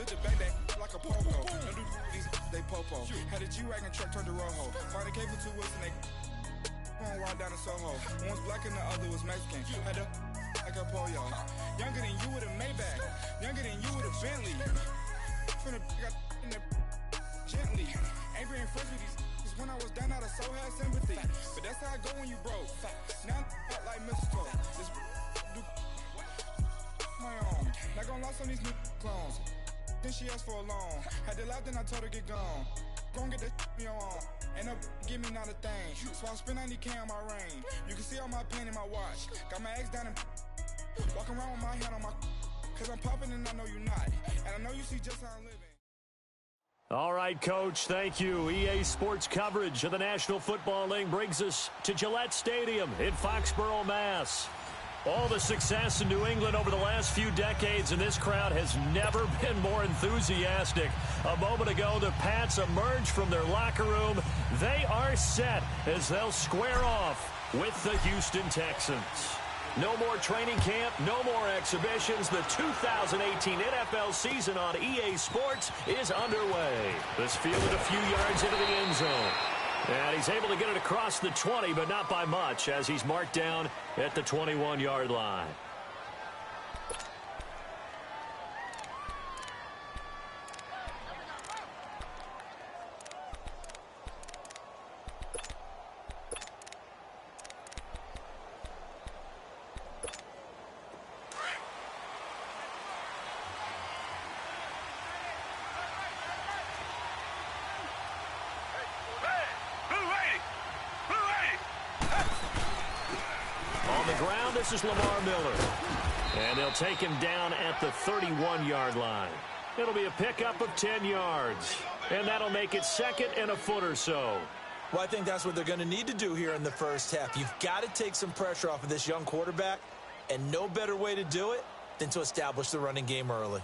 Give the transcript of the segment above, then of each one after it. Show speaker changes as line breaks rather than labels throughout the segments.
Took the back that like a popo. Don't do these, they popo. Had a G-Wagon truck turned to Rojo. Find a cable 2 wheels and they on ride down to Soho. One was black and the other was Mexican. Had a like a pollo. Younger than you with a Maybach. Younger than you with a Bentley. From the got in the gently. Angry and friends with these. When I was down, I so had sympathy. But that's how I go when you broke. Now I'm like mistletoe. This do my own. Not gonna lie on these new clones. Then she asked for a loan. Had to laugh, then I told her get gone. Gon' get that me on. Ain't no give me not a thing. So I spend 90K on my ring. You can see all my pain in my watch. Got my ex down and walking around with my hand on my. Cause I'm popping and I know you're not. And I know you see just how I'm living.
All right, Coach, thank you. EA Sports coverage of the National Football League brings us to Gillette Stadium in Foxborough, Mass. All the success in New England over the last few decades, and this crowd has never been more enthusiastic. A moment ago, the Pats emerged from their locker room. They are set as they'll square off with the Houston Texans. No more training camp, no more exhibitions. The 2018 NFL season on EA Sports is underway. This fielded a few yards into the end zone. And he's able to get it across the 20, but not by much, as he's marked down at the 21-yard line. This is Lamar Miller. And they'll take him down at the 31-yard line. It'll be a pickup of 10 yards. And that'll make it second and a foot or so.
Well, I think that's what they're going to need to do here in the first half. You've got to take some pressure off of this young quarterback. And no better way to do it than to establish the running game early.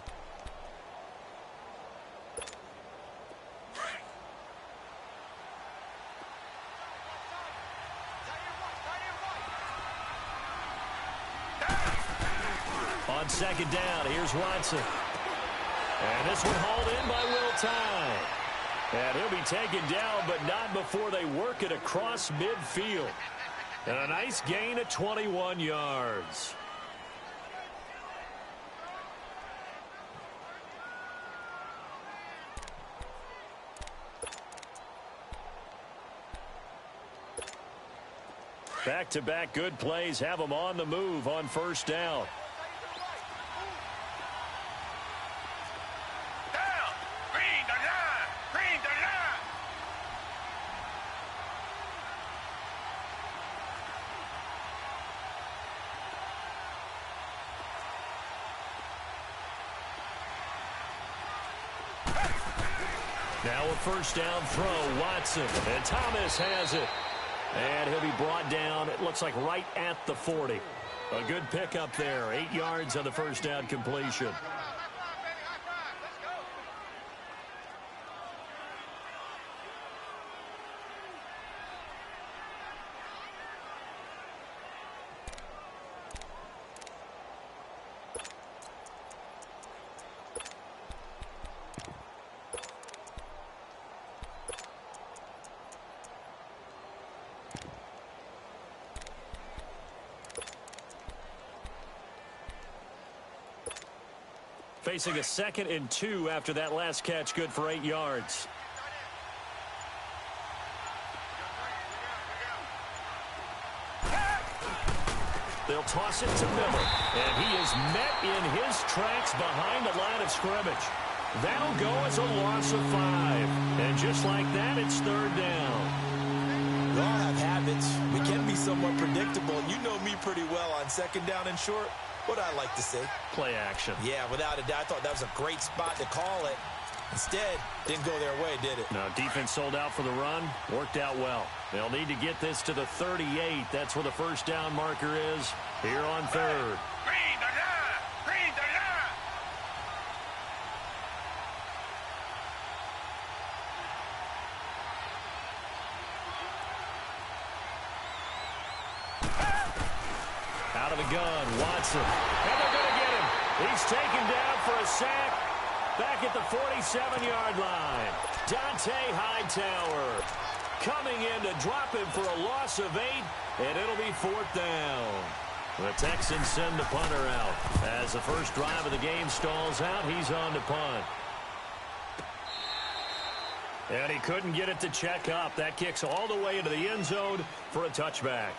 On second down, here's Watson. And this one hauled in by Will Tye. And he'll be taken down, but not before they work it across midfield. And a nice gain of 21 yards. Back-to-back good plays have them on the move on first down. Now a first down throw, Watson, and Thomas has it. And he'll be brought down, it looks like right at the 40. A good pickup there, 8 yards on the first down completion. Facing a 2nd and 2 after that last catch, good for 8 yards. They'll toss it to Miller, and he is met in his tracks behind the line of scrimmage. That'll go as a loss of 5. And just like that, it's third down.
We all have habits. We can be somewhat predictable, and you know me pretty well on second down and short. What I like to say.
Play action.
Yeah, without a doubt. I thought that was a great spot to call it. Instead, didn't go their way, did it?
No, defense sold out for the run. Worked out well. They'll need to get this to the 38. That's where the first down marker is here on third.
Green the line! Green the line!
Out of the gun, Watson. And they're going to get him. He's taken down for a sack. back at the 47-yard line. Dante Hightower coming in to drop him for a loss of 8, and it'll be 4th down. The Texans send the punter out. As the first drive of the game stalls out, he's on to punt. And he couldn't get it to check up. That kicks all the way into the end zone for a touchback.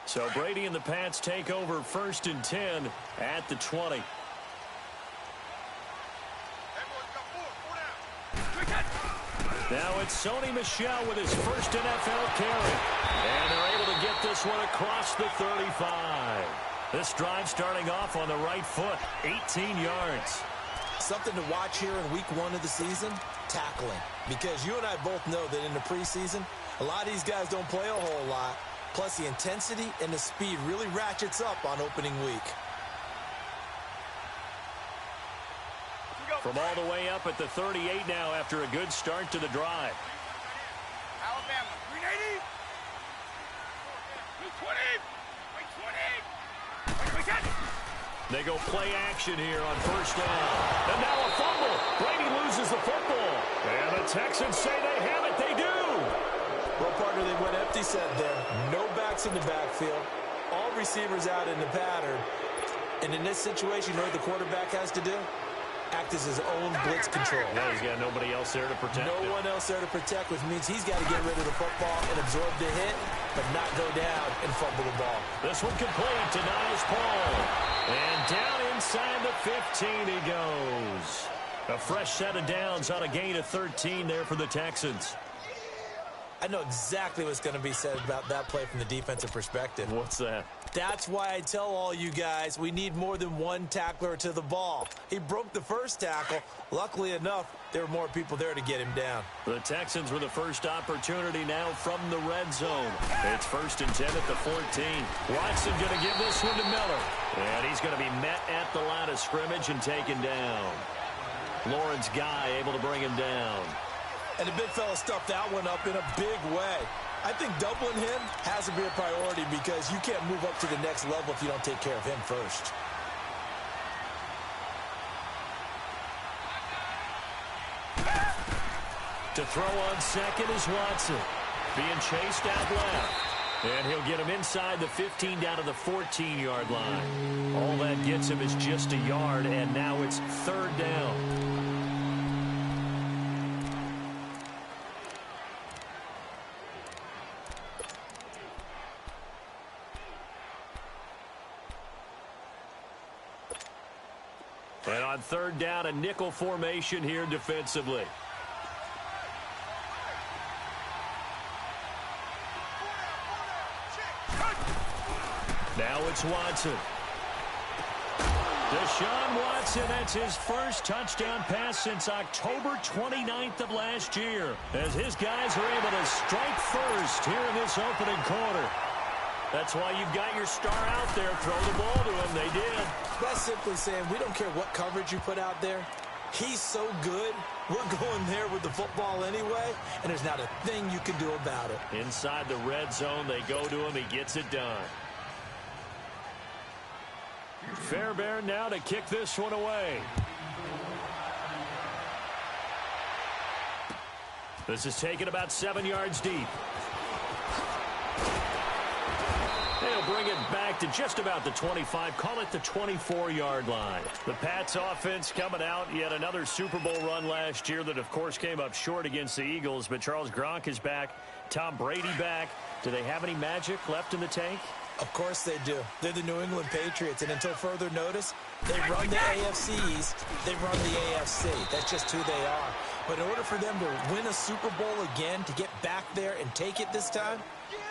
So Brady and the Pats take over 1st and 10 at the 20. Now it's Sony Michel with his first NFL carry. And they're able to get this one across the 35. This drive starting off on the right foot, 18 yards.
Something to watch here in week 1 of the season, tackling. Because you and I both know that in the preseason, a lot of these guys don't play a whole lot. Plus, the intensity and the speed really ratchets up on opening week.
From all the way up at the 38 now after a good start to the drive.
Alabama, 380. 220. 20.
They go play action here on 1st down. And now a fumble. Brady loses the football. And the Texans say they have it. They do.
Well, partner, they went empty set there. No backs in the backfield. All receivers out in the pattern. And in this situation, you know what the quarterback has to do? Act as his own blitz control.
Yeah, he's got nobody else there to protect him.
No one else there to protect, which means he's got to get rid of the football and absorb the hit, but not go down and fumble the ball.
This one complete to Niles Paul. And down inside the 15 he goes. A fresh set of downs on a gain of 13 there for the Texans.
I know exactly what's going to be said about that play from the defensive perspective.
What's that?
That's why I tell all you guys we need more than one tackler to the ball. He broke the first tackle. Luckily enough, there were more people there to get him down.
The Texans with the first opportunity now from the red zone. It's 1st and 10 at the 14. Watson going to give this one to Miller. And he's going to be met at the line of scrimmage and taken down. Lawrence Guy able to bring him down.
And the big fella stuffed that one up in a big way. I think doubling him has to be a priority because you can't move up to the next level if you don't take care of him first.
To throw on second is Watson. Being chased out left. And he'll get him inside the 15 down to the 14-yard line. All that gets him is just a yard, and now it's 3rd down. And on 3rd down, a nickel formation here defensively. Now it's Watson. Deshaun Watson, that's his first touchdown pass since October 29th of last year. As his guys are able to strike first here in this opening quarter. That's why you've got your star out there. Throw the ball to him. They did.
That's simply saying we don't care what coverage you put out there. He's so good. We're going there with the football anyway, and there's not a thing you can do about it.
Inside the red zone, they go to him. He gets it done. Fairbairn now to kick this one away. This is taken about 7 yards deep. They'll bring it back to just about the 25. Call it the 24-yard line. The Pats offense coming out. Yet another Super Bowl run last year that, of course, came up short against the Eagles. But Charles Gronk is back. Tom Brady back. Do they have any magic left in the tank?
Of course they do. They're the New England Patriots, and until further notice, they run the AFC East, they run the AFC. That's just who they are. But in order for them to win a Super Bowl again, to get back there and take it this time,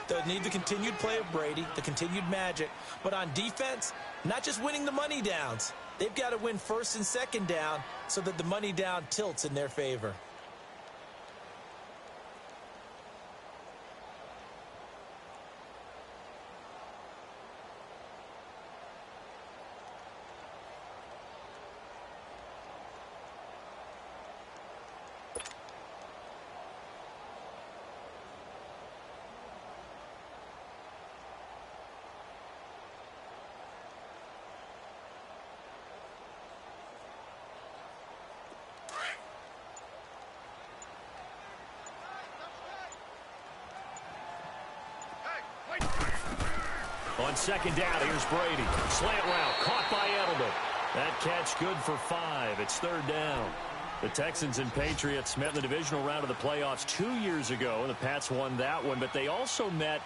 they'll need the continued play of Brady, the continued magic. But on defense, not just winning the money downs. They've got to win 1st and 2nd down so that the money down tilts in their favor.
On second down, here's Brady. Slant route, caught by Edelman. That catch good for 5. It's third down. The Texans and Patriots met in the divisional round of the playoffs 2 years ago, and the Pats won that one. But they also met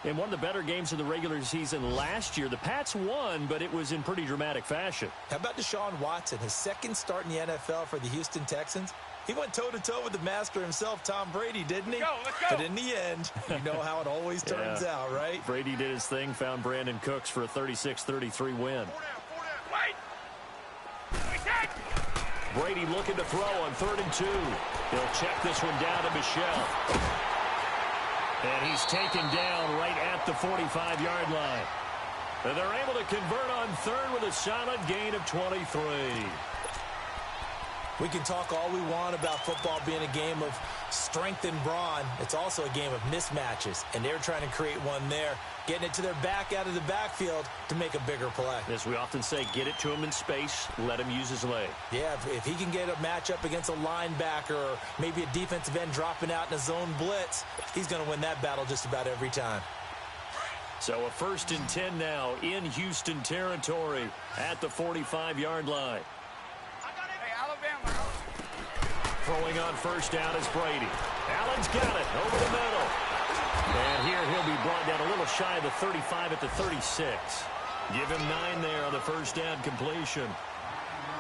in one of the better games of the regular season last year. The Pats won, but it was in pretty dramatic fashion.
How about Deshaun Watson, his second start in the NFL for the Houston Texans? He went toe-to-toe with the master himself, Tom Brady, didn't he?
Let's go.
But in the end, you know how it always turns out, right?
Brady did his thing, found Brandon Cooks for a 36-33 win.
Wait.
Brady looking to throw on 3rd and 2. He'll check this one down to Michel. And he's taken down right at the 45-yard line. And they're able to convert on 3rd with a solid gain of 23.
We can talk all we want about football being a game of strength and brawn. It's also a game of mismatches, and they're trying to create one there, getting it to their back out of the backfield to make a bigger play.
As we often say, get it to him in space, let him use his leg.
Yeah, if he can get a matchup against a linebacker or maybe a defensive end dropping out in a zone blitz, he's going to win that battle just about every time.
So a 1st and 10 now in Houston territory at the 45-yard line. Throwing on 1st down is Brady. Allen's got it over the middle. And here he'll be brought down a little shy of the 35 at the 36. Give him 9 there on the 1st down completion.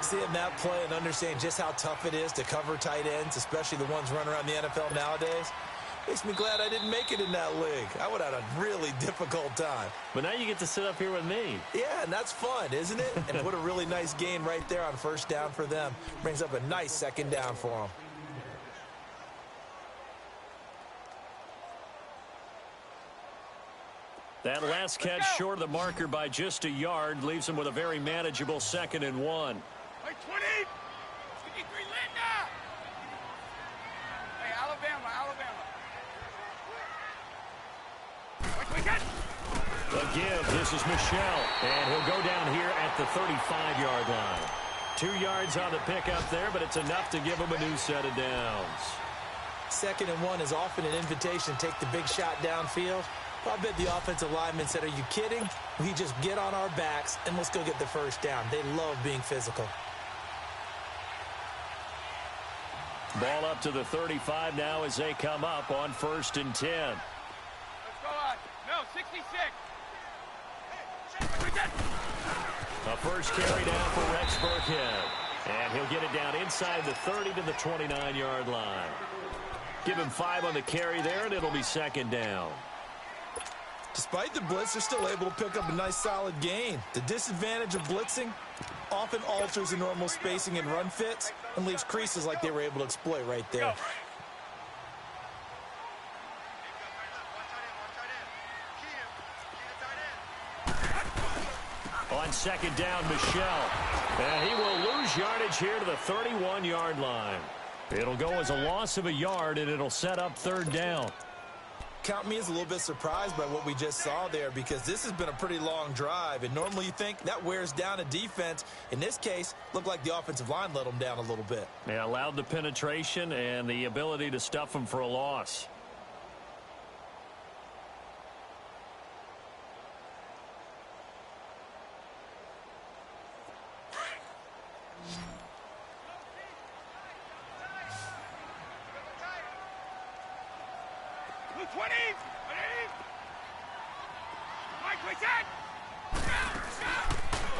Seeing that play and understanding just how tough it is to cover tight ends, especially the ones running around the NFL nowadays, makes me glad I didn't make it in that league. I would have had a really difficult time.
But now you get to sit up here with me.
Yeah, and that's fun, isn't it? And put a really nice gain right there on 1st down for them. Brings up a nice 2nd down for them.
That last catch short of the marker by just a yard leaves him with a very manageable 2nd and 1.
Hey, 20. 53 Linda. Hey, Alabama.
Again, this is Michel, and he'll go down here at the 35-yard line. 2 yards on the pickup there, but it's enough to give him a new set of downs.
2nd and 1 is often an invitation to take the big shot downfield. I bet the offensive lineman said, are you kidding? We just get on our backs and let's go get the 1st down. They love being physical.
Ball up to the 35 now as they come up on 1st and 10.
Let's go on. No, 66.
A first carry down for Rex Burkhead. And he'll get it down inside the 30 to the 29-yard line. Give him 5 on the carry there, and it'll be 2nd down.
Despite the blitz, they're still able to pick up a nice solid gain. The disadvantage of blitzing often alters the normal spacing and run fits and leaves creases like they were able to exploit right there.
On 2nd down, Michel. And he will lose yardage here to the 31-yard line. It'll go as a loss of a yard, and it'll set up 3rd down.
Count me as a little bit surprised by what we just saw there, because this has been a pretty long drive, and normally you think that wears down a defense. In this case, looked like the offensive line let them down a little bit.
They allowed the penetration and the ability to stuff them for a loss.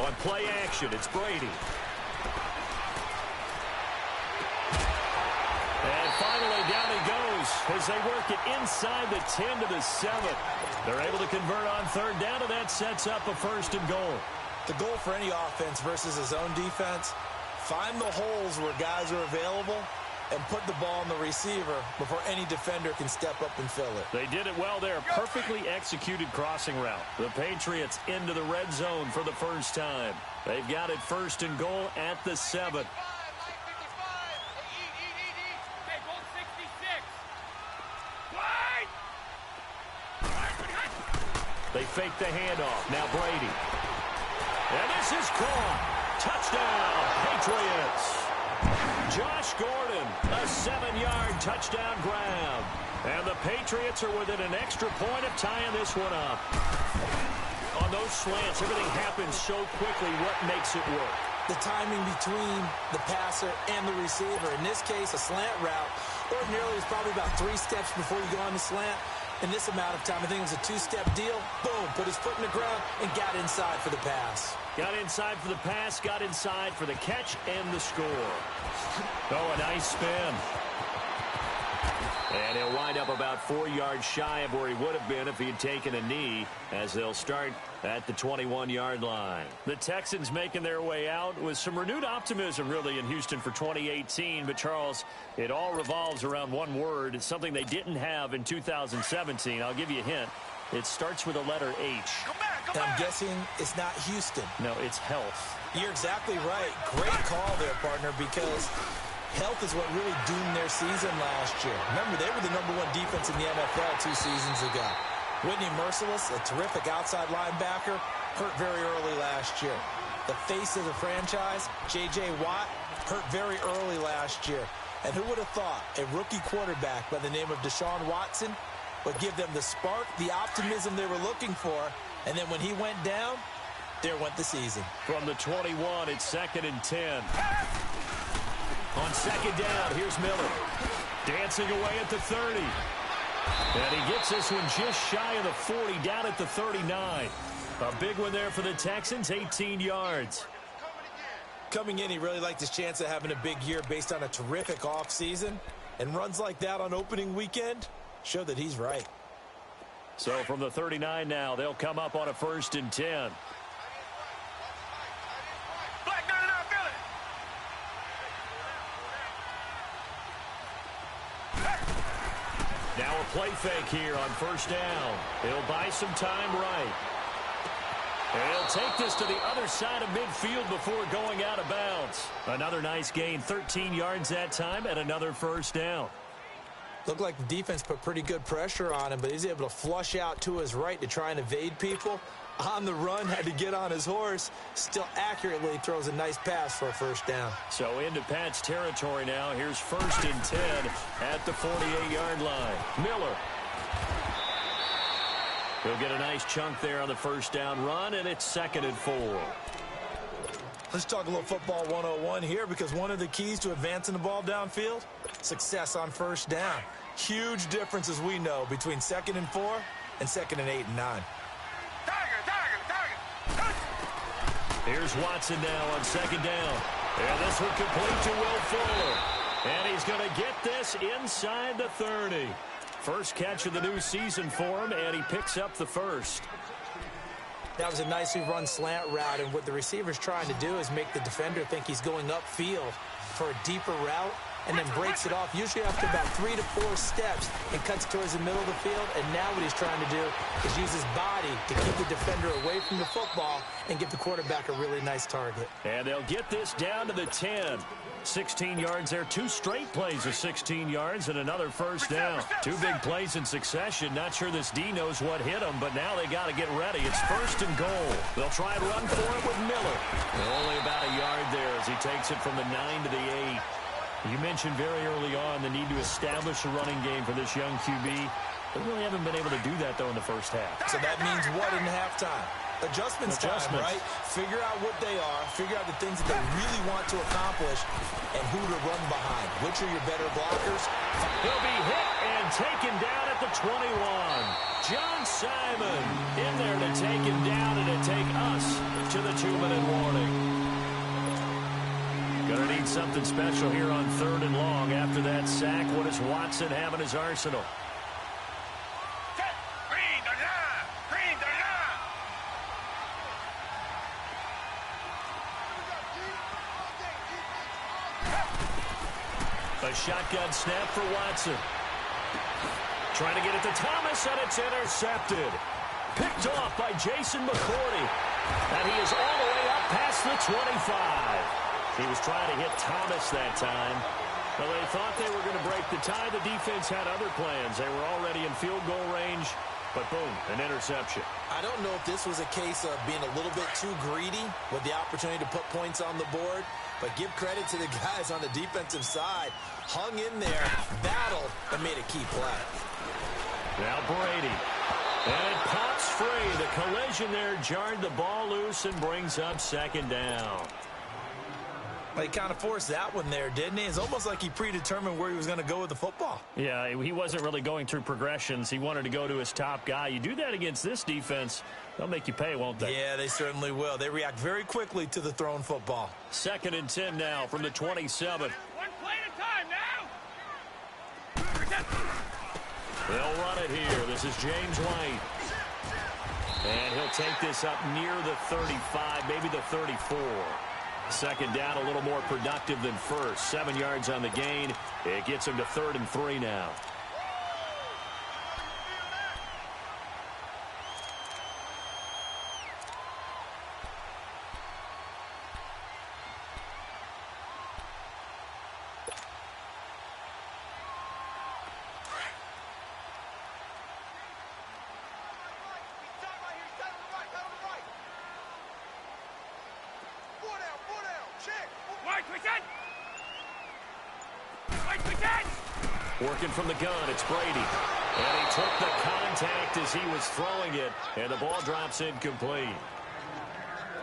On play action, it's Brady. And finally, down he goes as they work it inside the 10 to the 7. They're able to convert on 3rd down, and that sets up a 1st and goal.
The goal for any offense versus his own defense, find the holes where guys are available and put the ball on the receiver before any defender can step up and fill it.
They did it well there. Perfectly executed crossing route. The Patriots into the red zone for the first time. They've got it 1st and goal at the 7. They fake the handoff. Now Brady. And this is caught. Touchdown, Patriots. Josh Gordon, a 7-yard touchdown grab. And the Patriots are within an extra point of tying this one up. On those slants, everything happens so quickly. What makes it work?
The timing between the passer and the receiver. In this case, a slant route ordinarily is probably about 3 steps before you go on the slant. In this amount of time, I think it was a 2-step deal. Boom, put his foot in the ground and got inside for the pass.
Got inside for the pass, got inside for the catch and the score. Oh, a nice spin. And he'll wind up about 4 yards shy of where he would have been if he had taken a knee, as they'll start at the 21-yard line. The Texans making their way out with some renewed optimism, really, in Houston for 2018. But, Charles, it all revolves around one word. It's something they didn't have in 2017. I'll give you a hint. It starts with a letter H.
I'm guessing it's not Houston.
No, it's health.
You're exactly right. Great call there, partner, because health is what really doomed their season last year. Remember, they were the #1 defense in the NFL 2 seasons ago. Whitney Merciless, a terrific outside linebacker, hurt very early last year. The face of the franchise, J.J. Watt, hurt very early last year. And who would have thought a rookie quarterback by the name of Deshaun Watson would give them the spark, the optimism they were looking for, and then when he went down, there went the season.
From the 21, it's 2nd and 10. On 2nd down, here's Miller. Dancing away at the 30. And he gets this one just shy of the 40, down at the 39. A big one there for the Texans, 18 yards.
Coming in, he really liked his chance of having a big year based on a terrific offseason. And runs like that on opening weekend show that he's right.
So from the 39 now, they'll come up on a 1st and 10. Now a play fake here on 1st down. He'll buy some time right. And he'll take this to the other side of midfield before going out of bounds. Another nice gain, 13 yards that time, and another 1st down.
Looked like the defense put pretty good pressure on him, but he's able to flush out to his right to try and evade people. On the run, had to get on his horse. Still accurately throws a nice pass for a 1st down.
So into Pat's territory now. Here's 1st and 10 at the 48-yard line. Miller. He'll get a nice chunk there on the 1st down run, and it's 2nd and 4.
Let's talk a little football 101 here, because one of the keys to advancing the ball downfield, success on 1st down. Huge difference, as we know, between 2nd and 4 and 2nd and 8 and 9.
Here's Watson now on 2nd down. And this one complete to Will Fuller. And he's going to get this inside the 30. First catch of the new season for him, and he picks up the 1st.
That was a nicely run slant route, and what the receiver's trying to do is make the defender think he's going upfield for a deeper route, and then breaks it off, usually after about 3 to 4 steps, and cuts towards the middle of the field. And now what he's trying to do is use his body to keep the defender away from the football and give the quarterback a really nice target.
And they'll get this down to the 10. 16 yards there. 2 straight plays of 16 yards and another 1st down. 2 big plays in succession. Not sure this D knows what hit him, but now they got to get ready. It's 1st and goal. They'll try and run for it with Miller. Only about a yard there as he takes it from the 9 to the 8. You mentioned very early on the need to establish a running game for this young QB. They really haven't been able to do that, though, in the 1st half.
So that means what in halftime? Adjustments time, right? Figure out what they are, figure out the things that they really want to accomplish, and who to run behind. Which are your better blockers?
He'll be hit and taken down at the 21. John Simon in there to take him down and to take us to the 2-minute warning. Gonna need something special here on 3rd and long after that sack. What does Watson have in his arsenal? A shotgun snap for Watson. Trying to get it to Thomas, and it's intercepted. Picked off by Jason McCourty. And he is all the way up past the 25. He was trying to hit Thomas that time. Well, they thought they were going to break the tie. The defense had other plans. They were already in field goal range. But boom, an interception.
I don't know if this was a case of being a little bit too greedy with the opportunity to put points on the board, but give credit to the guys on the defensive side. Hung in there, battled, and made a key play.
Now Brady. And it pops free. The collision there jarred the ball loose and brings up second down.
Well, he kind of forced that one there, didn't he? It's almost like he predetermined where he was going to go with the football.
Yeah, he wasn't really going through progressions. He wanted to go to his top guy. You do that against this defense, they'll make you pay, won't they?
Yeah, they certainly will. They react very quickly to the thrown football.
2nd and 10 now from the 27.
One play at a time now.
They'll run it here. This is James White. And he'll take this up near the 35, maybe the 34. 2nd down, a little more productive than first. 7 yards on the gain. It gets him to 3rd and 3 now. Working from the gun, it's Brady. And he took the contact as he was throwing it, and the ball drops incomplete.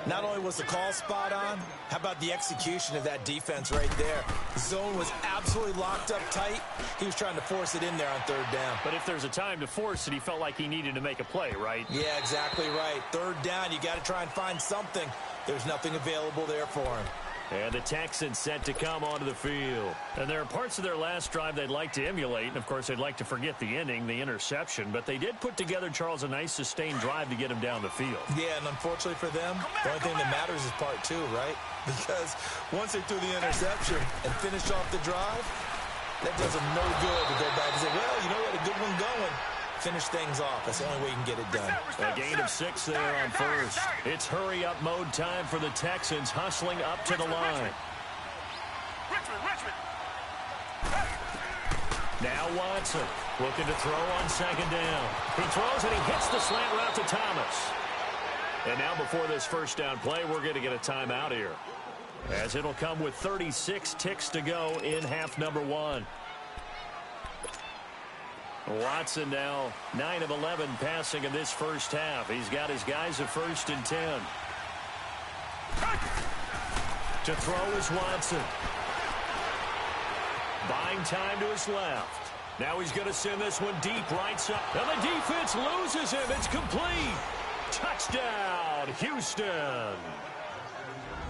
Not only was the call spot on, how about the execution of that defense right there? The zone was absolutely locked up tight. He was trying to force it in there on 3rd down.
But if there's a time to force it, he felt like he needed to make a play, right?
Yeah, exactly right. 3rd down, you got to try and find something. There's nothing available there for him.
And the Texans set to come onto the field. And there are parts of their last drive they'd like to emulate. And, of course, they'd like to forget the inning, the interception. But they did put together, Charles, a nice sustained drive to get him down the field.
Yeah, and unfortunately for them, the only thing that matters is part 2, right? Because once they threw the interception and finished off the drive, that does them no good to go back and say, well, you know what, a good one going. Finish things off. That's the only way you can get it done.
A gain of 6 there on first. It's hurry-up mode time for the Texans, hustling up to the line. Now Watson looking to throw on 2nd down. He throws and he hits the slant route to Thomas. And now before this first down play, we're going to get a timeout here, as it'll come with 36 ticks to go in half number 1. Watson now 9 of 11 passing in this first half. He's got his guys at 1st and 10. To throw is Watson. Buying time to his left. Now he's going to send this one deep right side. And the defense loses him. It's complete. Touchdown, Houston.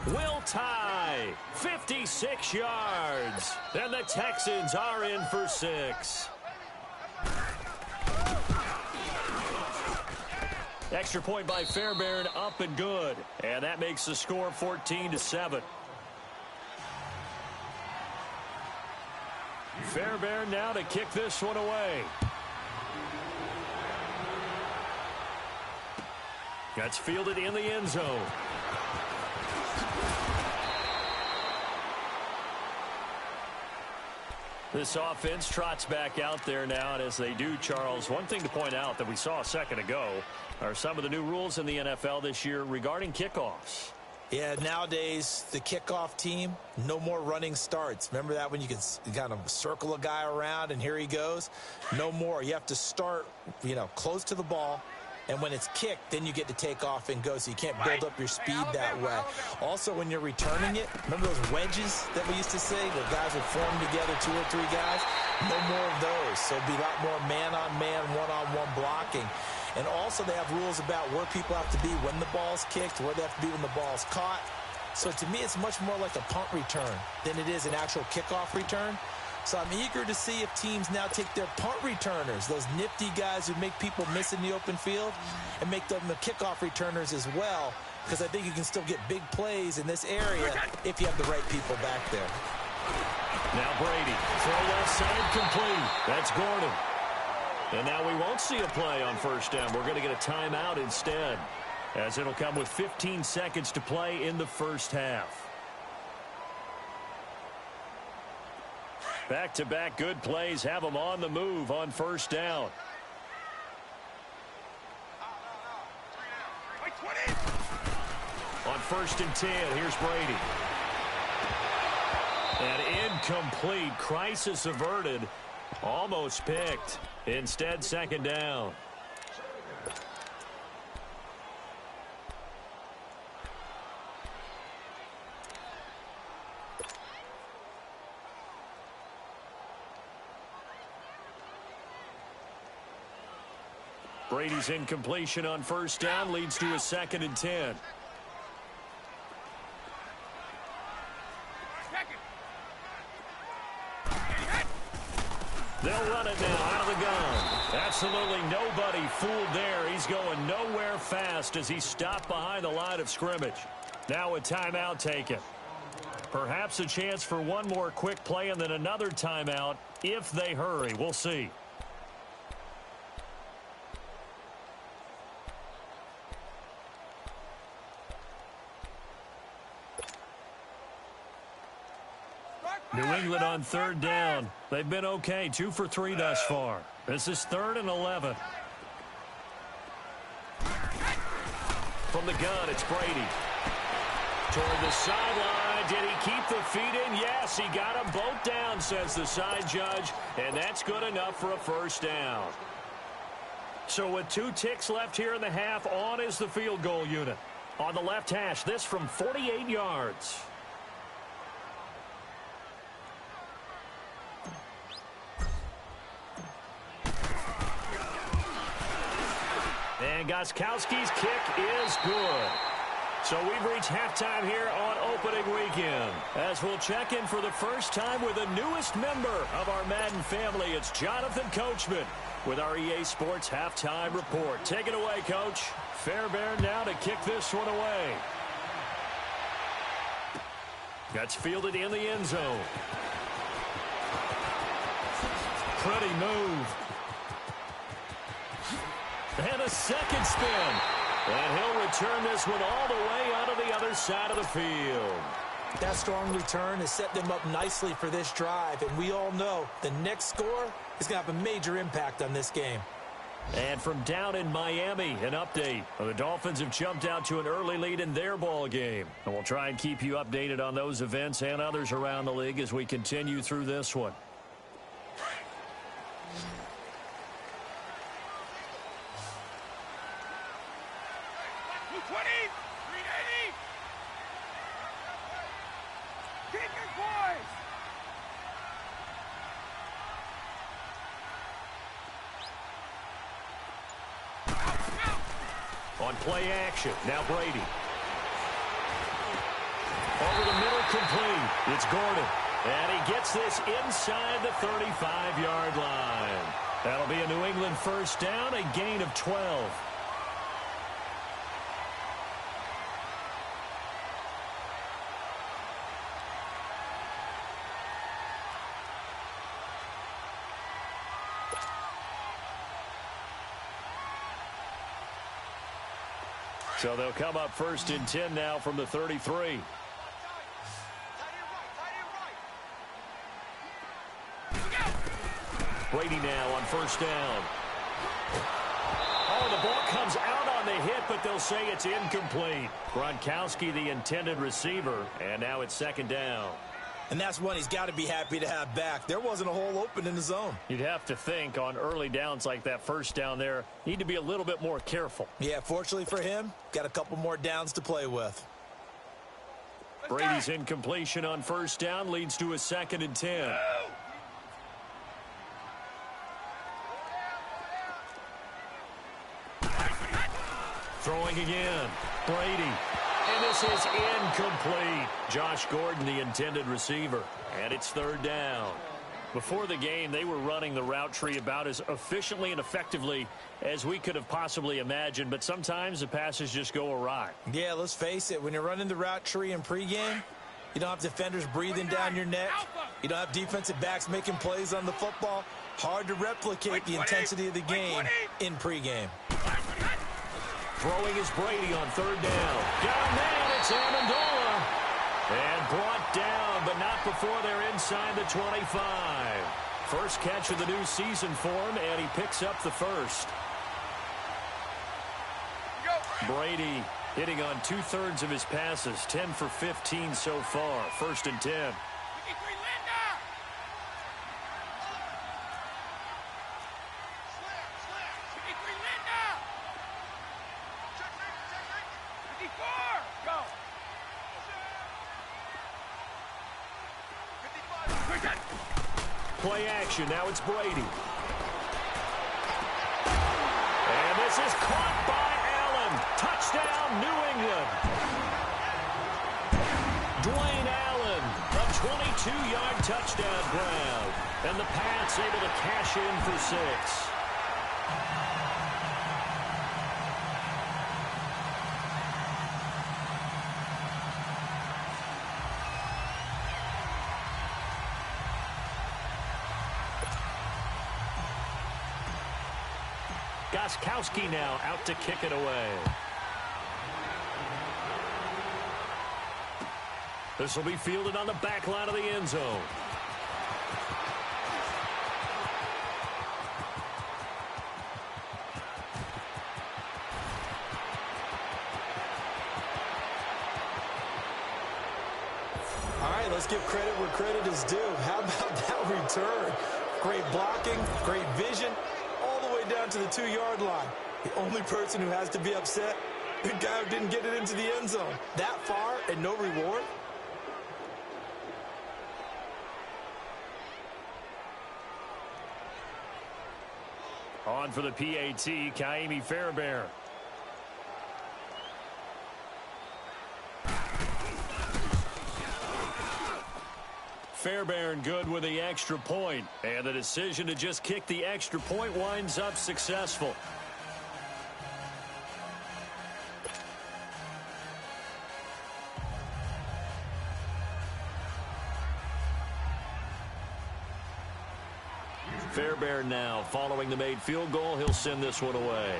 Will tie. 56 yards. And the Texans are in for 6. Extra point by Fairbairn, up and good. And that makes the score 14-7. Fairbairn now to kick this one away. That's fielded in the end zone. This offense trots back out there now, and as they do, Charles, one thing to point out that we saw a second ago are some of the new rules in the NFL this year regarding kickoffs.
Yeah, nowadays, the kickoff team, no more running starts. Remember that when you can kind of circle a guy around and here he goes? No more. You have to start, close to the ball. And when it's kicked, then you get to take off and go, so you can't build up your speed that way. Also, when you're returning it, remember those wedges that we used to say? The guys would form together, 2 or 3 guys? No more of those. So it'll be a lot more man-on-man, one-on-one blocking. And also, they have rules about where people have to be when the ball's kicked, where they have to be when the ball's caught. So to me, it's much more like a punt return than it is an actual kickoff return. So I'm eager to see if teams now take their punt returners, those nifty guys who make people miss in the open field, and make them the kickoff returners as well, because I think you can still get big plays in this area if you have the right people back there.
Now Brady, throw left side complete. That's Gordon. And now we won't see a play on first down. We're going to get a timeout instead, as it'll come with 15 seconds to play in the first half. Back-to-back good plays have them on the move on first down. On 1st and 10, here's Brady. An incomplete, crisis averted, almost picked. Instead, 2nd down. Brady's incompletion on first down leads to a 2nd and 10. They'll run it now out of the gun. Absolutely nobody fooled there. He's going nowhere fast as he stopped behind the line of scrimmage. Now a timeout taken. Perhaps a chance for one more quick play and then another timeout if they hurry. We'll see. New England on 3rd down. They've been okay, 2 for 3 thus far. This is 3rd and 11. From the gun, it's Brady. Toward the sideline. Did he keep the feet in? Yes, he got them both down, says the side judge, and that's good enough for a 1st down. So with 2 ticks left here in the half, on is the field goal unit. On the left hash, this from 48 yards. And Gostkowski's kick is good. So we've reached halftime here on opening weekend. As we'll check in for the first time with the newest member of our Madden family, it's Jonathan Coachman with our EA Sports Halftime Report. Take it away, Coach. Fairbairn now to kick this one away. That's fielded in the end zone. Pretty move. And a second spin. And he'll return this one all the way out of the other side of the field.
That strong return has set them up nicely for this drive. And we all know the next score is going to have a major impact on this game.
And from down in Miami, an update. The Dolphins have jumped out to an early lead in their ball game. And we'll try and keep you updated on those events and others around the league as we continue through this one. On play action, now Brady. Over the middle, complete. It's Gordon. And he gets this inside the 35-yard line. That'll be a New England 1st down, a gain of 12. So they'll come up 1st and 10 now from the 33. Brady now on 1st down. Oh, the ball comes out on the hit, but they'll say it's incomplete. Gronkowski, the intended receiver, and now it's 2nd down.
And that's one he's got to be happy to have back. There wasn't a hole open in the zone.
You'd have to think on early downs like that 1st down there, need to be a little bit more careful.
Yeah, fortunately for him, got a couple more downs to play with.
Brady's incompletion on 1st down leads to a 2nd and 10. Throwing again. Brady. And this is incomplete. Josh Gordon, the intended receiver. And it's 3rd down. Before the game, they were running the route tree about as efficiently and effectively as we could have possibly imagined. But sometimes the passes just go awry.
Yeah, let's face it. When you're running the route tree in pregame, you don't have defenders breathing down your neck. You don't have defensive backs making plays on the football. Hard to replicate the intensity of the game in pregame.
Throwing is Brady on 3rd down. Got a man, it's Amendola. And brought down, but not before they're inside the 25. First catch of the new season for him, and he picks up the 1st. Brady hitting on 2/3 of his passes, 10 for 15 so far. 1st and 10. Play action. Now it's Brady. And This is caught by Allen. Touchdown, New England. Dwayne Allen, a 22-yard touchdown grab. And the Pats able to cash in for 6. Gostkowski now out to kick it away. This will be fielded on the back line of the end zone.
All right, let's give credit where credit is due. How about that return? Great blocking, great vision, all the way down to the 2-yard line. The only person who has to be upset, the guy who didn't get it into the end zone. That far and no reward?
On for the PAT, Kaimi Fairbairn. Fairbairn good with the extra point, and the decision to just kick the extra point winds up successful. Fairbairn now following the made field goal. He'll send this one away.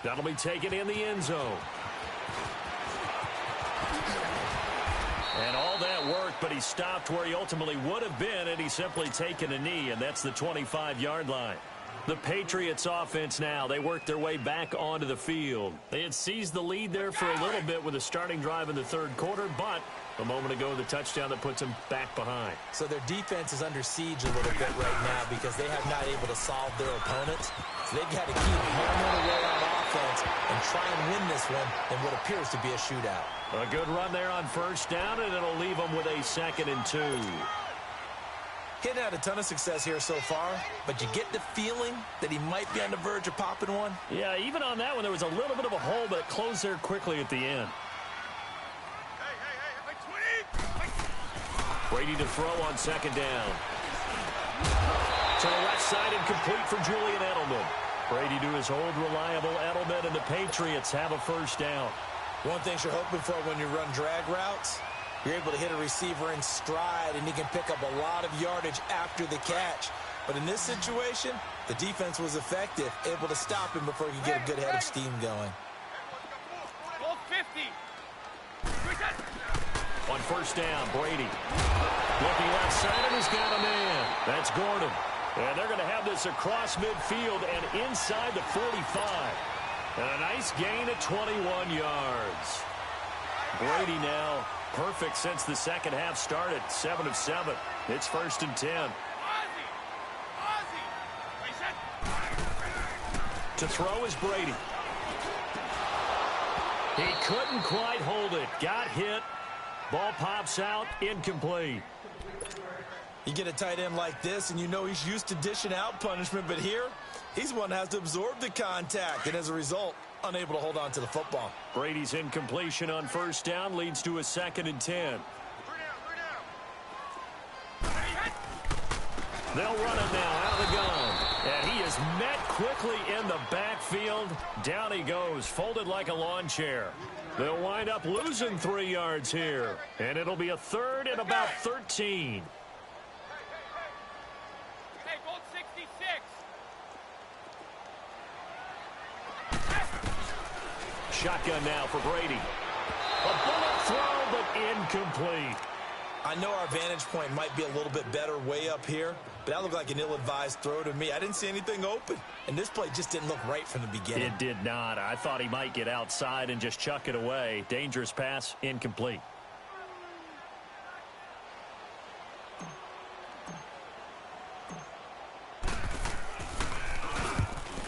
That'll be taken in the end zone. And all that worked, but he stopped where he ultimately would have been, and he's simply taken a knee, and that's the 25-yard line. The Patriots offense now, they work their way back onto the field. They had seized the lead there for a little bit with a starting drive in the third quarter, but a moment ago, the touchdown that puts them back behind.
So their defense is under siege a little bit right now because they have not able to solve their opponents. So they've got to keep hammering away on offense and try and win this one in what appears to be a shootout.
A good run there on first down, and it'll leave them with a 2nd and 2.
He's had a ton of success here so far, but you get the feeling that he might be on the verge of popping one.
Yeah, even on that one, there was a little bit of a hole, but it closed there quickly at the end. Brady to throw on 2nd down. To the left side and complete for Julian Edelman. Brady to his old reliable Edelman, and the Patriots have a first down.
One thing you're hoping for when you run drag routes, you're able to hit a receiver in stride, and he can pick up a lot of yardage after the catch. But in this situation, the defense was effective, able to stop him before he could get a good head of steam going.
Goal 50.
On first down, Brady. Looking left side, and he's got a man. That's Gordon. And they're going to have this across midfield and inside the 45. And a nice gain of 21 yards. Brady now perfect since the second half started. 7 of 7. It's 1st and 10. To throw is Brady. He couldn't quite hold it. Got hit. Ball pops out. Incomplete.
You get a tight end like this, and you know he's used to dishing out punishment, but here, he's one that has to absorb the contact, and as a result, unable to hold on to the football.
Brady's incompletion on first down leads to a 2nd and 10. They'll run it now out of the gun. And he is met quickly in the backfield. Down he goes, folded like a lawn chair. They'll wind up losing 3 yards here. And it'll be a 3rd and about 13.
Hey, goal 66.
Shotgun now for Brady. A bullet throw, but incomplete.
I know our vantage point might be a little bit better way up here, but that looked like an ill-advised throw to me. I didn't see anything open, and this play just didn't look right from the beginning.
It did not. I thought he might get outside and just chuck it away. Dangerous pass, incomplete.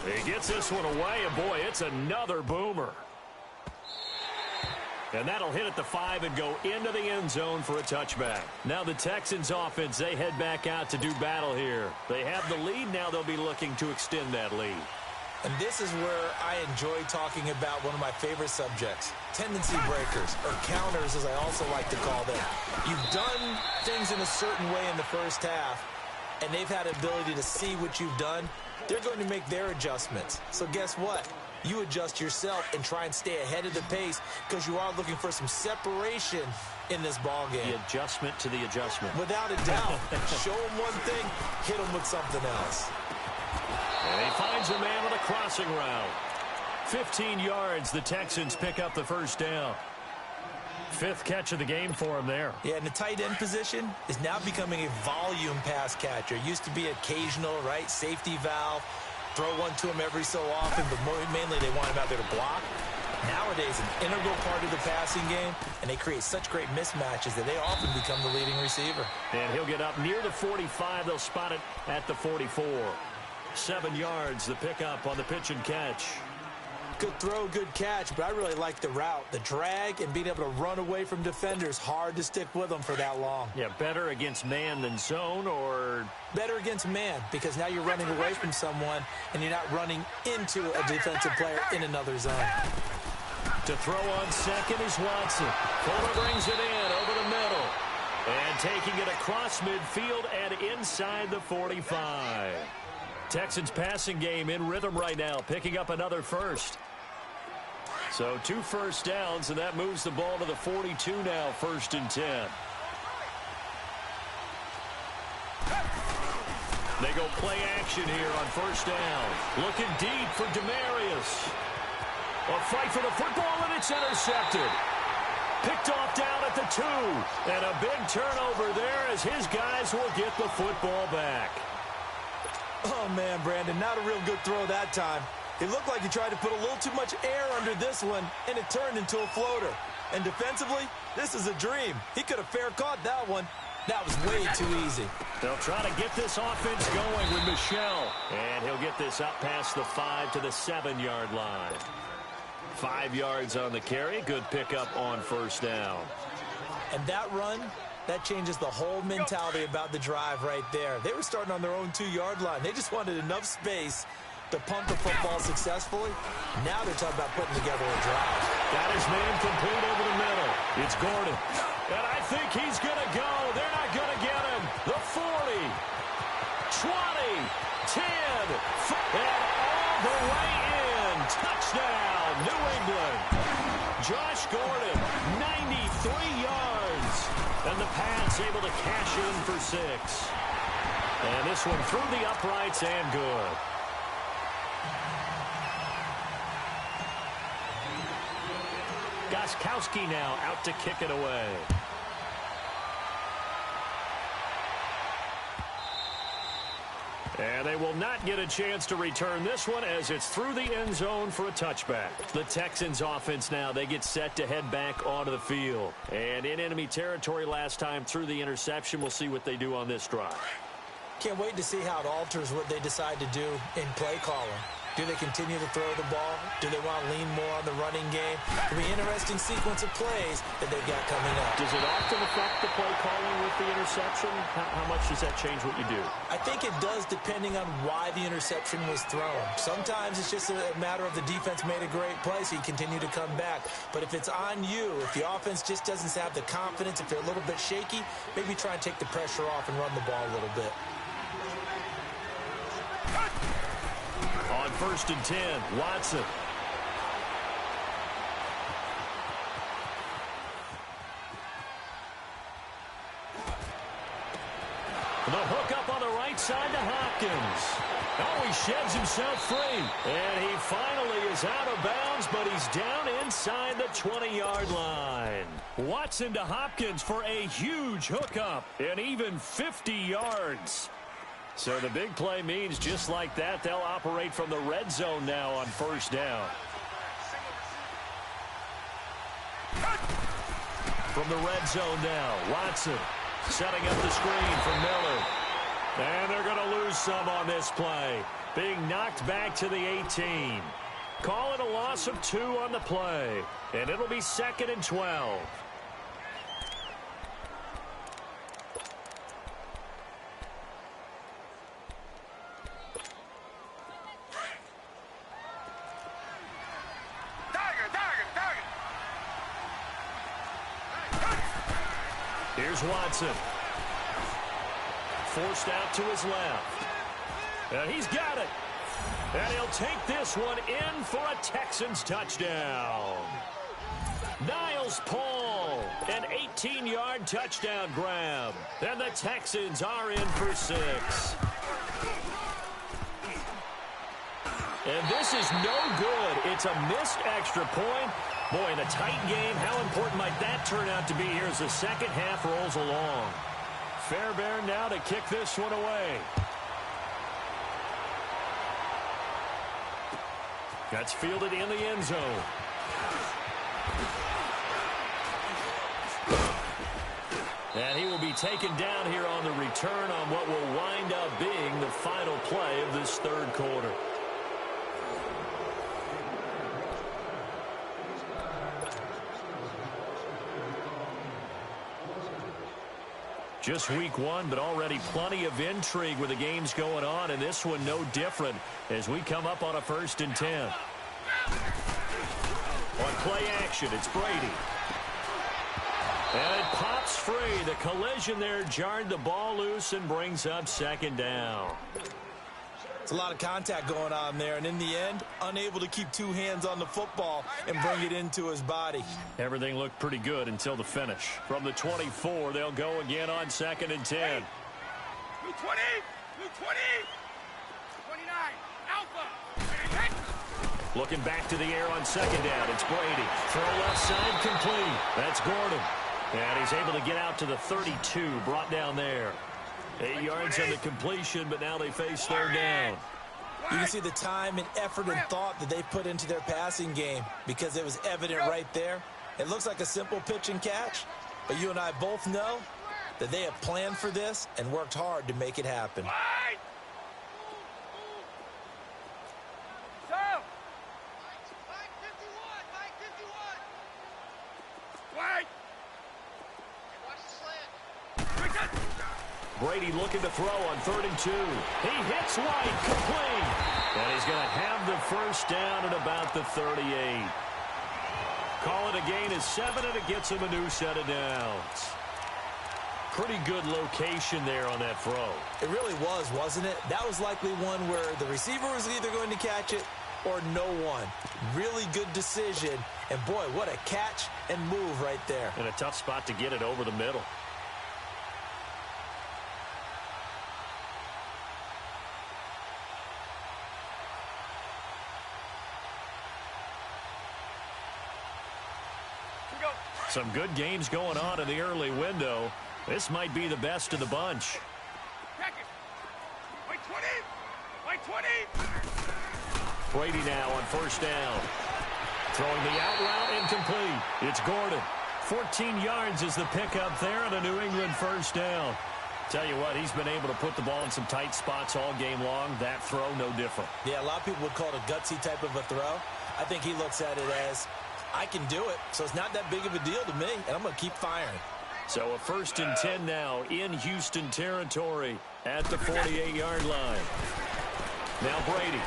He gets this one away, and boy, it's another boomer. And that'll hit at the 5 and go into the end zone for a touchback. Now the Texans offense, they head back out to do battle here. They have the lead. Now they'll be looking to extend that lead.
And this is where I enjoy talking about one of my favorite subjects, tendency breakers, or counters as I also like to call them. You've done things in a certain way in the first half, and they've had ability to see what you've done. They're going to make their adjustments. So guess what? You adjust yourself and try and stay ahead of the pace because you are looking for some separation in this ball game.
The adjustment to the adjustment.
Without a doubt. Show them one thing, hit them with something else.
And he finds a man on a crossing route. 15 yards, the Texans pick up the first down. 5th catch of the game for him there.
Yeah, and the tight end position is now becoming a volume pass catcher. It used to be occasional, right, safety valve. Throw one to him every so often, but mainly they want him out there to block. Nowadays, an integral part of the passing game, and they create such great mismatches that they often become the leading receiver.
And he'll get up near the 45. They'll spot it at the 44. 7 yards, the pickup on the pitch and catch.
Good throw, good catch, but I really like the route. The drag and being able to run away from defenders, hard to stick with them for that long.
Yeah, better against man than zone, or?
Better against man, because now you're running away from someone and you're not running into a defensive player in another zone.
To throw on second is Watson. Fuller brings it in over the middle. And taking it across midfield and inside the 45. Texans passing game in rhythm right now, picking up another first. So 2 first downs, and that moves the ball to the 42 now, 1st and 10. They go play action here on 1st down. Looking deep for Demarius. A fight for the football, and it's intercepted. Picked off down at the 2. And a big turnover there as his guys will get the football back.
Oh, man, Brandon, not a real good throw that time. It looked like he tried to put a little too much air under this one, and it turned into a floater. And defensively, this is a dream. He could have fair caught that one. That was way too easy.
They'll try to get this offense going with Michel. And he'll get this up past the 5 to the 7-yard line. 5 yards on the carry. Good pickup on 1st down.
And that run, that changes the whole mentality about the drive right there. They were starting on their own 2-yard line. They just wanted enough space to pump the football successfully. Now they're talking about putting together a drive.
Got his man complete over the middle. It's Gordon. And I think he's going to go. They're not going to get him. The 40, 20, 10, and all the way in. Touchdown, New England. Josh Gordon, 93 yards. And the Pats able to cash in for 6. And this one through the uprights and good. Gostkowski now out to kick it away. And they will not get a chance to return this one as it's through the end zone for a touchback. The Texans offense now, they get set to head back onto the field. And in enemy territory last time through the interception. We'll see what they do on this drive.
Can't wait to see how it alters what they decide to do in play calling. Do they continue to throw the ball? Do they want to lean more on the running game? It'll be an interesting sequence of plays that they've got coming up.
Does it often affect the play calling with the interception? How much does that change what you do?
I think it does depending on why the interception was thrown. Sometimes it's just a matter of the defense made a great play, so you continue to come back. But if it's on you, if the offense just doesn't have the confidence, if they're a little bit shaky, maybe try and take the pressure off and run the ball a little bit.
On 1st and 10, Watson. The hook up on the right side to Hopkins. Oh, he sheds himself free. And he finally is out of bounds, but he's down inside the 20-yard line. Watson to Hopkins for a huge hookup and even 50 yards. So the big play means just like that, they'll operate from the red zone now on 1st down. From the red zone now, Watson setting up the screen for Miller. And they're going to lose some on this play. Being knocked back to the 18. Call it a loss of 2 on the play, and it'll be 2nd and 12. Here's Watson. Forced out to his left. And he's got it. And he'll take this one in for a Texans touchdown. Niles Paul, an 18-yard touchdown grab. And the Texans are in for 6. And this is no good. It's a missed extra point. Boy, in a tight game, how important might that turn out to be here as the second half rolls along? Fairbairn now to kick this one away. That's fielded in the end zone. And he will be taken down here on the return on what will wind up being the final play of this third quarter. Just week 1, but already plenty of intrigue with the games going on, and this one no different as we come up on a 1st and 10. On play action, it's Brady. And it pops free. The collision there jarred the ball loose and brings up 2nd down.
It's a lot of contact going on there, and in the end, unable to keep 2 hands on the football and bring it into his body.
Everything looked pretty good until the finish. From the 24, they'll go again on 2nd and 10.
Blue 20, blue 20, 29, Alpha.
Looking back to the air on 2nd down, it's Brady. Throw left side complete. That's Gordon. And he's able to get out to the 32, brought down there. 8 yards on the completion, but now they face 3rd down.
You can see the time and effort and thought that they put into their passing game because it was evident right there. It looks like a simple pitch and catch, but you and I both know that they have planned for this and worked hard to make it happen.
Brady looking to throw on 3rd and 2. He hits White, complete. And he's going to have the 1st down at about the 38. Call it a gain of 7, and it gets him a new set of downs. Pretty good location there on that throw.
It really was, wasn't it? That was likely one where the receiver was either going to catch it or no one. Really good decision. And boy, what a catch and move right there.
And a tough spot to get it over the middle. Some good games going on in the early window. This might be the best of the bunch.
White 20, White 20.
Brady now on 1st down. Throwing the out route incomplete. It's Gordon. 14 yards is the pickup there and a New England 1st down. Tell you what, he's been able to put the ball in some tight spots all game long. That throw, no different.
Yeah, a lot of people would call it a gutsy type of a throw. I think he looks at it as, I can do it, so it's not that big of a deal to me, and I'm going to keep firing.
So a 1st and 10 now in Houston territory at the 48-yard line. Now Brady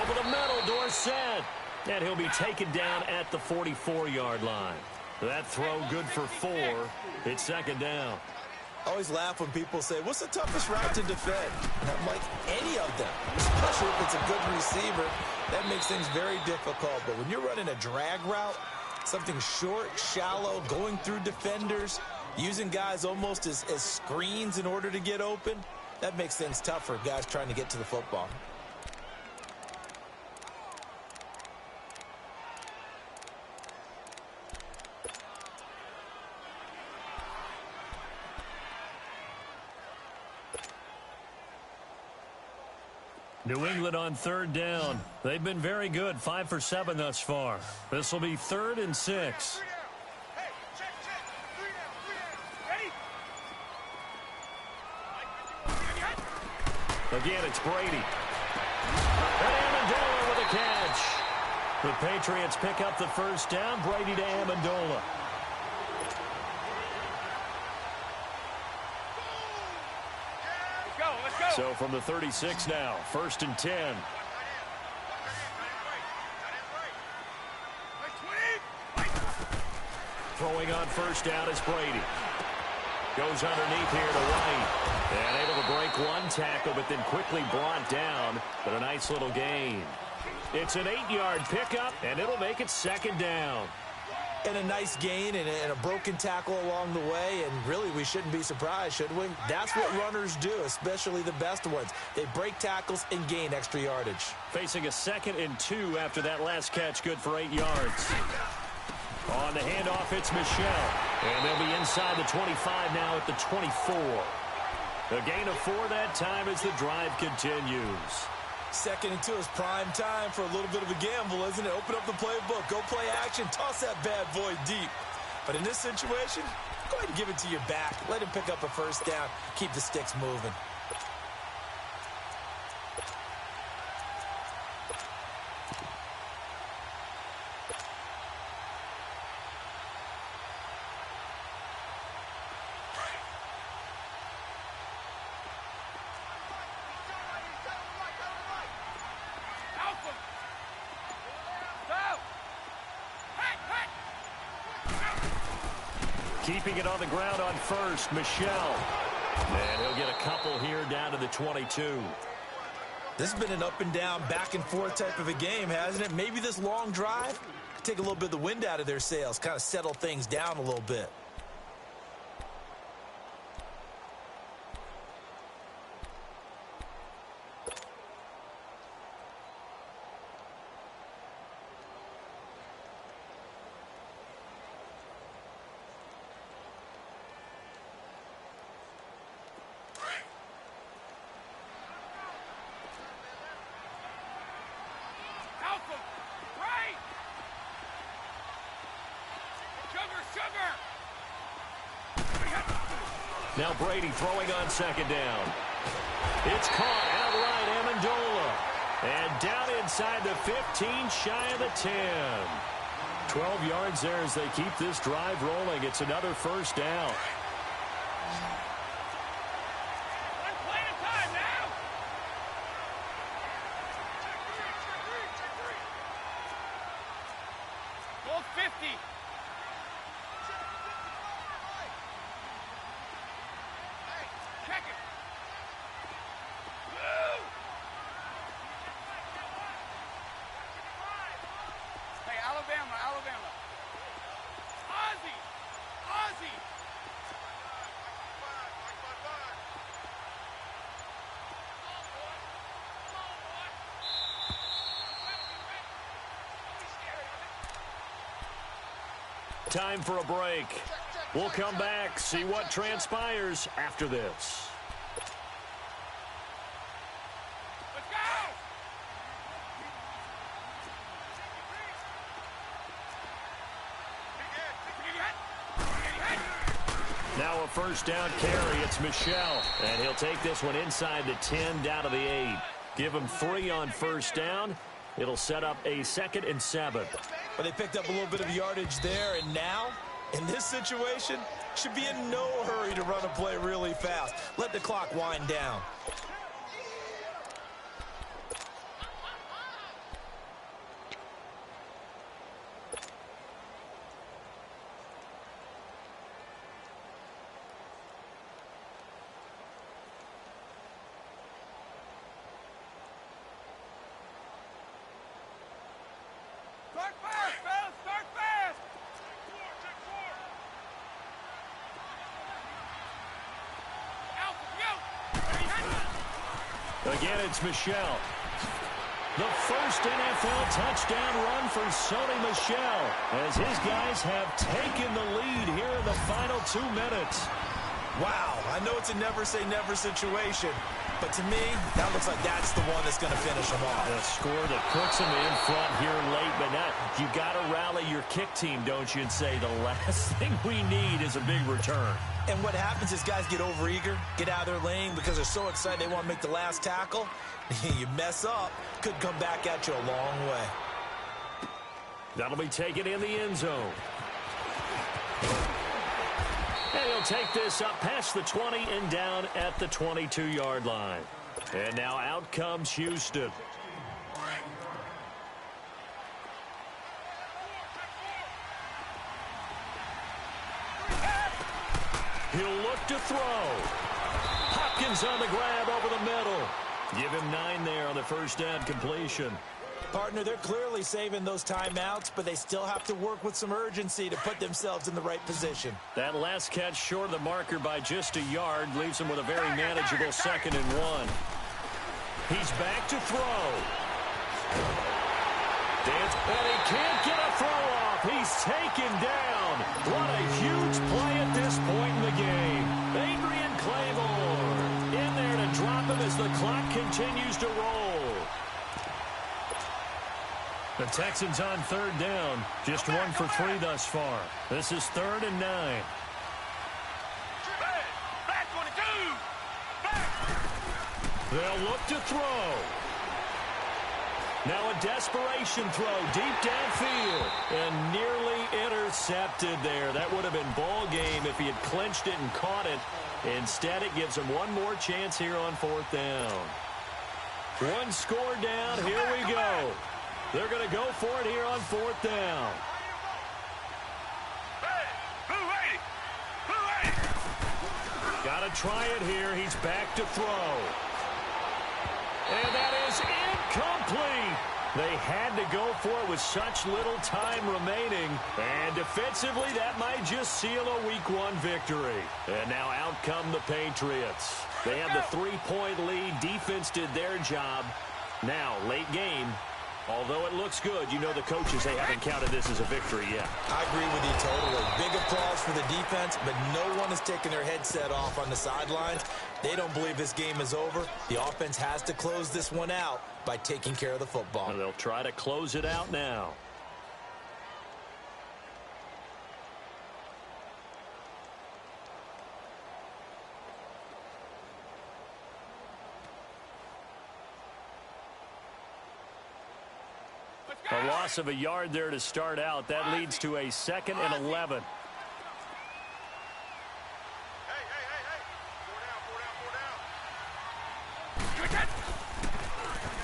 over the middle, Dorsett, and he'll be taken down at the 44-yard line. That throw good for 4. It's 2nd down.
I always laugh when people say, what's the toughest route to defend? And I'm like, any of them, especially if it's a good receiver. That makes things very difficult. But when you're running a drag route, something short, shallow, going through defenders, using guys almost as screens in order to get open, that makes things tough for guys trying to get to the football.
New England on 3rd down. They've been very good, 5 for 7 thus far. This will be 3rd and 6. Again, it's Brady. And Amendola with a catch. The Patriots pick up the first down. Brady to Amendola.
Let's go.
So from the 36 now, 1st and 10. Throwing on first down is Brady. Goes underneath here to White. And able to break one tackle, but then quickly brought down. But a nice little gain. It's an 8-yard pickup, and it'll make it 2nd down.
And a nice gain and a broken tackle along the way. And really, we shouldn't be surprised, should we? That's what runners do, especially the best ones. They break tackles and gain extra yardage.
Facing a 2nd and 2 after that last catch, good for 8 yards. On the handoff, it's Michel. And they'll be inside the 25 now at the 24. A gain of 4 that time as the drive continues.
2nd and 2 is prime time for a little bit of a gamble, isn't it? Open up the playbook, go play action, toss that bad boy deep. But in this situation, go ahead and give it to your back. Let him pick up a first down, keep the sticks moving.
Keeping it on the ground on first, Michel. And he'll get a couple here down to the 22.
This has been an up and down, back and forth type of a game, hasn't it? Maybe this long drive could take a little bit of the wind out of their sails, kind of settle things down a little bit.
Now Brady throwing on 2nd down. It's caught outright, Amendola. And down inside the 15, shy of the 10. 12 yards there as they keep this drive rolling. It's another first down.
One play at a time now. Goal 50. Check it. Woo! Hey, Alabama. Ozzie.
Time for a break. We'll come back, see what transpires after this.
Let's go!
Now a first down carry. It's Michel. And he'll take this one inside the 10 down to the 8. Give him 3 on first down. It'll set up a 2nd and 7.
But they picked up a little bit of yardage there, and now, in this situation, should be in no hurry to run a play really fast. Let the clock wind down.
Start fast, fellas! Start fast!
Again, it's Michel. The first NFL touchdown run for Sony Michel as his guys have taken the lead here in the final 2 minutes.
Wow, I know it's a never-say-never situation, but to me, that looks like that's the one that's going to finish them off.
A score that puts them in front here late, but now you got to rally your kick team, don't you, and say the last thing we need is a big return.
And what happens is guys get overeager, get out of their lane because they're so excited they want to make the last tackle. You mess up, could come back at you a long way.
That'll be taken in the end zone. And he'll take this up past the 20 and down at the 22-yard line. And now out comes Houston. He'll look to throw. Hopkins on the grab over the middle. Give him 9 there on the first down completion.
Partner, they're clearly saving those timeouts, but they still have to work with some urgency to put themselves in the right position.
That last catch short of the marker by just a yard leaves him with a very manageable 2nd and 1. He's back to throw. And he can't get a throw off. He's taken down. What a huge play at this point in the game. Adrian Claymore in there to drop him as the clock continues to roll. The Texans on 3rd down. Just 1 for 3 thus far. This is 3rd and 9. They'll look to throw. Now a desperation throw deep downfield and nearly intercepted there. That would have been ball game if he had clinched it and caught it. Instead, it gives him one more chance here on 4th down. 1 score down. Here we go. They're going to go for it here on 4th down. Got to try it here. He's back to throw. And that is incomplete. They had to go for it with such little time remaining. And defensively, that might just seal a Week 1 victory. And now out come the Patriots. They have the 3-point lead. Defense did their job. Now, late game. Although it looks good, you know the coaches, they haven't counted this as a victory yet.
I agree with you totally. Big applause for the defense, but no one is taking their headset off on the sidelines. They don't believe this game is over. The offense has to close this one out by taking care of the football.
And they'll try to close it out now. A loss of a yard there to start out. That leads to a 2nd and 11.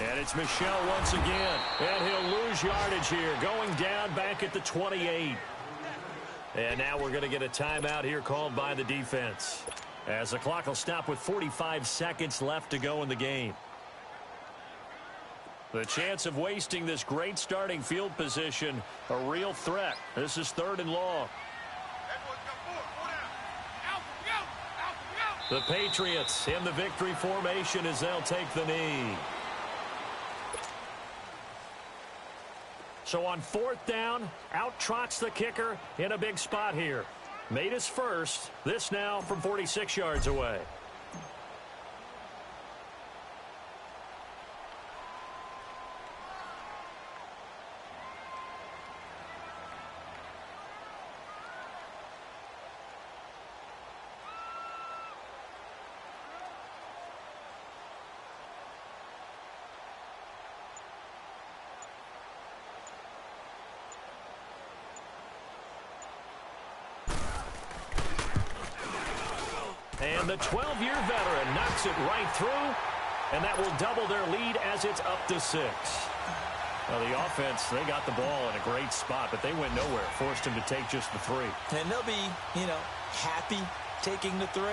And it's Michel once again. And he'll lose yardage here. Going down back at the 28. And now we're going to get a timeout here called by the defense, as the clock will stop with 45 seconds left to go in the game. The chance of wasting this great starting field position, a real threat. This is 3rd and long. The Patriots in the victory formation as they'll take the knee. So on 4th down, out trots the kicker in a big spot here. Made his first. This now from 46 yards away. And the 12-year veteran knocks it right through, and that will double their lead as it's up to 6. Well, the offense, they got the ball in a great spot, but they went nowhere. Forced him to take just the 3.
And they'll be, happy taking the 3.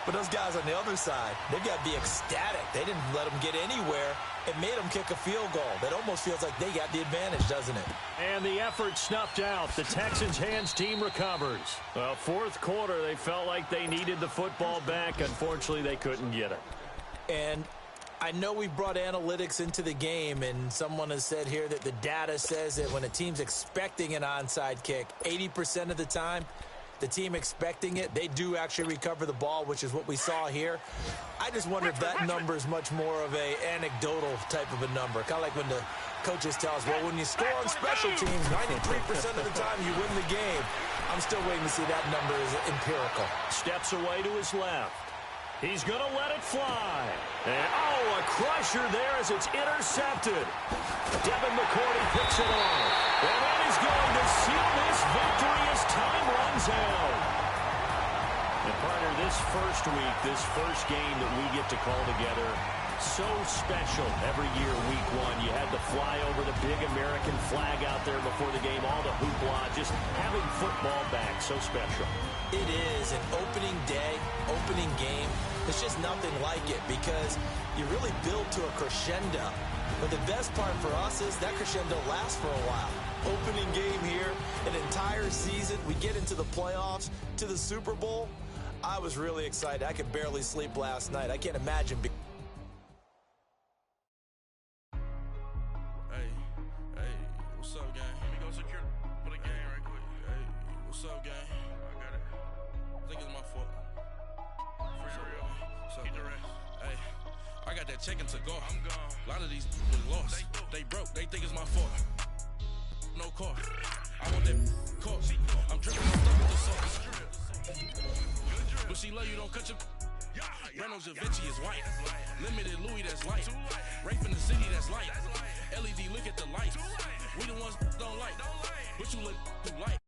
But those guys on the other side, they've got to be ecstatic. They didn't let them get anywhere. It made them kick a field goal. That almost feels like they got the advantage, doesn't it?
And the effort snuffed out. The Texans' hands team recovers. Well, 4th quarter, they felt like they needed the football back. Unfortunately, they couldn't get it.
And I know we brought analytics into the game, and someone has said here that the data says that when a team's expecting an onside kick, 80% of the time, the team expecting it, they do actually recover the ball, which is what we saw here. I just wonder if that number is much more of a anecdotal type of a number. Kind of like when the coaches tell us, well, when you score on special teams, 93% of the time you win the game. I'm still waiting to see that number is empirical.
Steps away to his left. He's going to let it fly. And, oh, a crusher there as it's intercepted. Devin McCourty picks it off. And that is going to seal this victory as time runs out. And, partner, this first week, this first game that we get to call together, so special every year, week one. You had to fly over the big American flag out there before the game, all the hoopla, just having football back, so special.
It is an opening day, opening game. It's just nothing like it because you really build to a crescendo. But the best part for us is that crescendo lasts for a while. Opening game here, an entire season. We get into the playoffs, to the Super Bowl. I was really excited. I could barely sleep last night. I can't imagine.
What's up, gang? Let me go secure for the game right quick. Hey, what's up, gang? I got it. I think it's my fault. What's up, hey, I got that check-in to go. I'm gone. A lot of these was lost. They broke. They think it's my fault. No car. I want that car. I'm dripping. I'm stuck with the sauce. But she love you, don't cut your... Reynolds Da Vinci is white. Limited Louis, that's light. Rape in the city, that's light. LED, look at the lights. We the ones don't like. But you look too light.